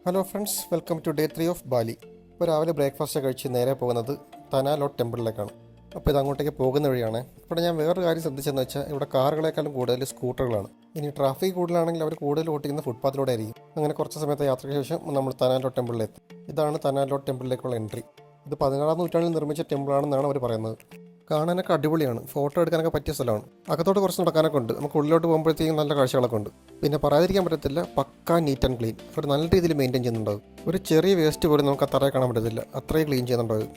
Hello friends, welcome to day 3 of Bali. ഇപ്പോൾ രാവിലെ breakfast കഴിച്ച് നേരെ പോകുന്നത് തനാലോട്ട് ടെമ്പിളിലേക്കാണ്. അപ്പോൾ ഇത് അങ്ങോട്ടേക്ക് പോകുന്ന വഴിയാണ്. ഇവിടെ ഞാൻ വേറൊരു കാര്യം ശ്രദ്ധിച്ചതെന്ന് വെച്ചാൽ ഇവിടെ കാറുകളെക്കാളും കൂടുതൽ സ്കൂട്ടറുകളാണ്. ഇനി ട്രാഫിക് കൂടുതലാണെങ്കിൽ അവർ കൂടുതൽ ഓട്ടിക്കുന്ന ഫുട്പാത്തിലൂടെ ആയിരിക്കും. അങ്ങനെ കുറച്ച് സമയത്തെ യാത്രയ്ക്ക് ശേഷം നമ്മൾ തനാലോട്ട് ടെമ്പിളിലെത്തി. ഇതാണ് തനാലോട്ട് ടെമ്പിളിലേക്കുള്ള എൻട്രി. ഇത് 16ാം നൂറ്റാണ്ടിൽ നിർമ്മിച്ച ടെമ്പിളാണെന്നാണ് അവർ പറയുന്നത്. കാണാനൊക്കെ അടിപൊളിയാണ്. ഫോട്ടോ എടുക്കാനൊക്കെ പറ്റിയ സ്ഥലമാണ്. അകത്തോട്ട് കുറച്ച് നടക്കാനൊക്കെ ഉണ്ട്. നമുക്ക് ഉള്ളിലോട്ട് പോകുമ്പോഴത്തേക്കും നല്ല കാഴ്ചകളൊക്കെ ഉണ്ട്. പിന്നെ പറയാതിരിക്കാൻ പറ്റത്തില്ല, പക്കാ നീറ്റ് ആൻഡ് ക്ലീൻ. അവർ നല്ല രീതിയിൽ മെയിൻറ്റെയിൻ ചെയ്യുന്നുണ്ടാവും. ഒരു ചെറിയ വേസ്റ്റ് പോലും നമുക്ക് ആ തറയെ കാണാൻ പറ്റത്തില്ല, അത്രയും ക്ലീൻ ചെയ്യുന്നുണ്ടാവും.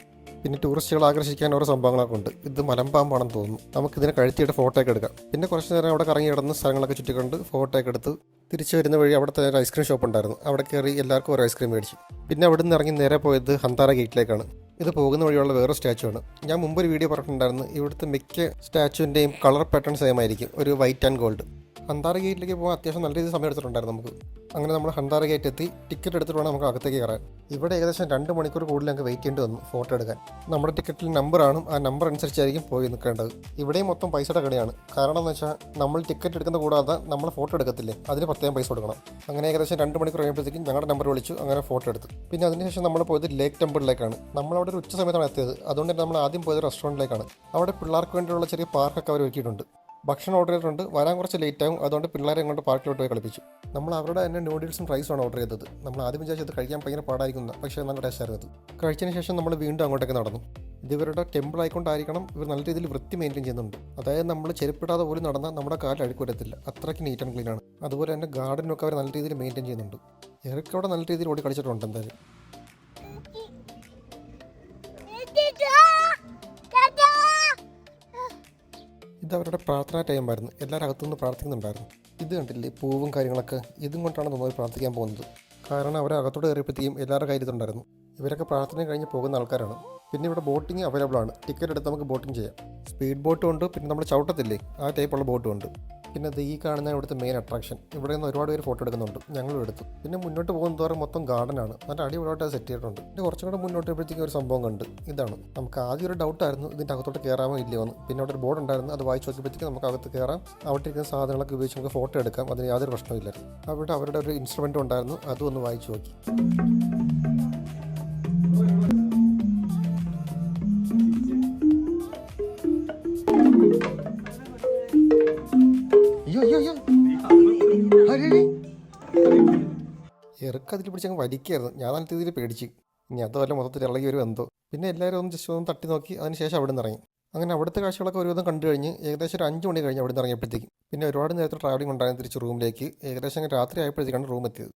പിന്നെ ടൂറിസ്റ്റുകൾ ആകർഷിക്കാൻ ഓരോ സംഭവങ്ങളൊക്കെ ഉണ്ട്. ഇത് മലമ്പാമ്പാണെന്ന് തോന്നുന്നു. നമുക്കിതിനെ കഴുത്തിയിട്ട് ഫോട്ടോ ഒക്കെ എടുക്കാം. പിന്നെ കുറച്ച് നേരം അവിടെ കറങ്ങി കിടന്ന് സ്ഥലങ്ങളൊക്കെ ചുറ്റിക്കൊണ്ട് ഫോട്ടോ ഒക്കെ എടുത്ത് തിരിച്ചു വരുന്ന വഴി അവിടുത്തെ ഒരു ഐസ്ക്രീം ഷോപ്പ് ഉണ്ടായിരുന്നു. അവിടെ കയറി എല്ലാവർക്കും ഒരു ഐസ്ക്രീം മേടിച്ചു. പിന്നെ അവിടെ നിന്ന് ഇറങ്ങി നേരെ പോയത് ഹന്താര ഗേറ്റിലേക്കാണ്. ഇത് പോകുന്ന വഴിയുള്ള വേറെ സ്റ്റാച്ചു ആണ്. ഞാൻ മുമ്പൊരു വീഡിയോ പറഞ്ഞിട്ടുണ്ടായിരുന്നു, ഇവിടുത്തെ മിക്ക സ്റ്റാച്ചുവിൻ്റെയും കളർ പാറ്റേൺ സെയിം ആയിരിക്കും, ഒരു വൈറ്റ് ആൻഡ് ഗോൾഡ്. ഹന്താര ഗേറ്റിലേക്ക് പോകാൻ അത്യാവശ്യം നല്ല രീതിയിൽ സമയം എടുത്തിട്ടുണ്ടായിരുന്നു നമുക്ക്. അങ്ങനെ നമ്മൾ ഹന്താര ഗേറ്റ് എത്തി. ടിക്കറ്റ് എടുത്തിട്ട് വേണം നമുക്ക് അകത്തേക്ക് കയറാൻ. ഇവിടെ ഏകദേശം 2 മണിക്കൂർ കൂടുതൽ ഞങ്ങൾക്ക് വെയിറ്റ് ചെയ്യേണ്ടി വന്നു ഫോട്ടോ എടുക്കാൻ. നമ്മുടെ ടിക്കറ്റിൽ നമ്പറാണ്, ആ നമ്പർ അനുസരിച്ചായിരിക്കും പോയി നിൽക്കേണ്ടത്. ഇവിടെയും മൊത്തം പൈസയുടെ കടയാണ്. കാരണം എന്ന് വെച്ചാൽ നമ്മൾ ടിക്കറ്റ് എടുക്കുന്ന കൂടാതെ നമ്മൾ ഫോട്ടോ എടുക്കത്തില്ലേ, അതിന് പ്രത്യേകം പൈസ കൊടുക്കണം. അങ്ങനെ ഏകദേശം 2 മണിക്കൂർ കഴിയുമ്പോഴത്തേക്കും ഞങ്ങളുടെ നമ്പർ വിളിച്ചു, അങ്ങനെ ഫോട്ടോ എടുത്തു. പിന്നെ അതിനുശേഷം നമ്മൾ പോയത് ലേക്ക് ടെമ്പിളിലേക്കാണ്. നമ്മളവിടെ ഒരു ഉച്ച സമയത്താണ് എത്തിയത്. അതുകൊണ്ട് തന്നെ നമ്മൾ ആദ്യം പോയത് റെസ്റ്റോറൻറ്റിലേക്കാണ്. അവിടെ പിള്ളേർക്ക് വേണ്ടിയുള്ള ചെറിയ പാർക്കൊക്കെ അവർ ഒരുക്കിയിട്ടുണ്ട്. ഭക്ഷണം ഓർഡർ ചെയ്തിട്ടുണ്ട്. വരാൻ കുറച്ച് ലേറ്റ് ആകും, അതുകൊണ്ട് പിള്ളേരെ കൊണ്ട് പാർക്കിലോട്ട് പോയി കളിപ്പിച്ചു. നമ്മൾ അവരുടെ തന്നെ നൂഡിൽസും റൈസുമാണ് ഓർഡർ ചെയ്തത്. നമ്മൾ ആദ്യം വിചാരിച്ചത് കഴിക്കാൻ ഭയങ്കര പാടായിരിക്കുന്ന, പക്ഷേ നല്ല ടേസ്റ്റ് ആയിരുന്നു. കഴിച്ചതിന് ശേഷം നമ്മൾ വീണ്ടും അങ്ങോട്ടേക്ക് നടന്നു. ഇത് ഇവരുടെ ടെമ്പിൾ ആയിക്കൊണ്ടായിരിക്കണം ഇവർ നല്ല രീതിയിൽ വൃത്തി മെയിൻറ്റെയിൻ ചെയ്യുന്നുണ്ട്. അതായത് നമ്മൾ ചെരുപ്പിടാതെ പോലും നടന്നാൽ നമ്മുടെ കാലിൽ അഴുക്ക് വരത്തില്ല, അത്രയ്ക്ക് നീറ്റ് ആൻഡ് ക്ലീൻ ആണ്. അതുപോലെ തന്നെ ഗാർഡനൊക്കെ അവർ നല്ല രീതിയിൽ മെയിൻറ്റെയിൻ ചെയ്യുന്നുണ്ട്. ഇവർക്ക് അവിടെ നല്ല രീതിയിൽ ഓടി കളിച്ചിട്ടുണ്ട് എന്തായാലും. ഇത് അവരുടെ പ്രാർത്ഥനാ ടൈമായിരുന്നു. എല്ലാവരും അകത്തുനിന്ന് പ്രാർത്ഥിക്കുന്നുണ്ടായിരുന്നു. ഇത് കണ്ടില്ലേ, പൂവും കാര്യങ്ങളൊക്കെ, ഇതും കൊണ്ടാണ് നമ്മൾ പ്രാർത്ഥിക്കാൻ പോകുന്നത്. കാരണം അവരെ അകത്തോട്ട് കയറിയപ്പോഴത്തേക്കും എല്ലാവരുടെ കയ്യിൽ ഇതുണ്ടായിരുന്നു. ഇവരൊക്കെ പ്രാർത്ഥന കഴിഞ്ഞ് പോകുന്ന ആൾക്കാരാണ്. പിന്നെ ഇവിടെ ബോട്ടിങ് അവൈലബിൾ ആണ്. ടിക്കറ്റ് എടുത്ത് നമുക്ക് ബോട്ടിങ് ചെയ്യാം. സ്പീഡ് ബോട്ടും ഉണ്ട്, പിന്നെ നമ്മൾ ചവിട്ടത്തില്ലേ ആ ടൈപ്പുള്ള ബോട്ടും ഉണ്ട്. പിന്നെ ഇത് ഈ കാണുന്ന ഇവിടുത്തെ മെയിൻ അട്രാക്ഷൻ. ഇവിടെ നിന്ന് ഒരുപാട് പേര് ഫോട്ടോ എടുക്കുന്നുണ്ട്, ഞങ്ങളും എടുത്തു. പിന്നെ മുന്നോട്ട് പോകുന്ന തോറും മൊത്തം ഗാർഡനാണ്, നല്ല അടിപൊളിയായിട്ട് സെറ്റ് ചെയ്തിട്ടുണ്ട്. പിന്നെ കുറച്ചും കൂടെ മുന്നോട്ട് പോയപ്പോഴത്തേക്കും ഒരു സംഭവം കണ്ട്. ഇതാണ്, നമുക്ക് ആദ്യം ഒരു ഡൗട്ടായിരുന്നു ഇതിൻ്റെ അകത്തോട്ട് കയറാമോ ഇല്ലയോ എന്ന്. പിന്നെ അവിടെ ഒരു ബോർഡ് ഉണ്ടായിരുന്നു, അത് വായിച്ച് നോക്കിയപ്പോഴത്തേക്കും നമുക്ക് അകത്ത് കയറാം. അവിടെ ഇരിക്കുന്ന സാധനങ്ങളൊക്കെ ഉപയോഗിച്ച് നമുക്ക് ഫോട്ടോ എടുക്കാം, അതിന് യാതൊരു പ്രശ്നമില്ലായിരുന്നു. അവിടെ അവരുടെ ഒരു ഇൻസ്ട്രുമെൻറ്റും ഉണ്ടായിരുന്നു, അതും ഒന്ന് വായിച്ച് നോക്കി. ഇറക്കതിൽ പിടിച്ച് അങ്ങ് വലിക്കായിരുന്നു. ഞാൻ നല്ല രീതിയിൽ പേടിച്ച്. ഇനി അതുമല്ല മൊത്തത്തിൽ ഇളകി ഒരു എന്തോ. പിന്നെ എല്ലാവരും ഒന്ന് ജസ്റ്റ് ഒന്ന് തട്ടി നോക്കി, അതിന് ശേഷം അവിടെ നിന്ന് ഇറങ്ങി. അങ്ങനെ അവിടുത്തെ കാഴ്ചകളൊക്കെ ഒരുവിധം കണ്ടു കഴിഞ്ഞ് ഏകദേശം ഒരു 5 മണി കഴിഞ്ഞ് അവിടെ നിന്ന് ഇറങ്ങിയപ്പോഴത്തേക്കും പിന്നെ ഒരുപാട് നേരത്തെ ട്രാവലിംഗ് ഉണ്ടായിരുന്നു തിരിച്ച് റൂമിലേക്ക്. ഏകദേശം രാത്രി ആയപ്പോഴത്തേക്കാണ് റൂം എത്തിയത്.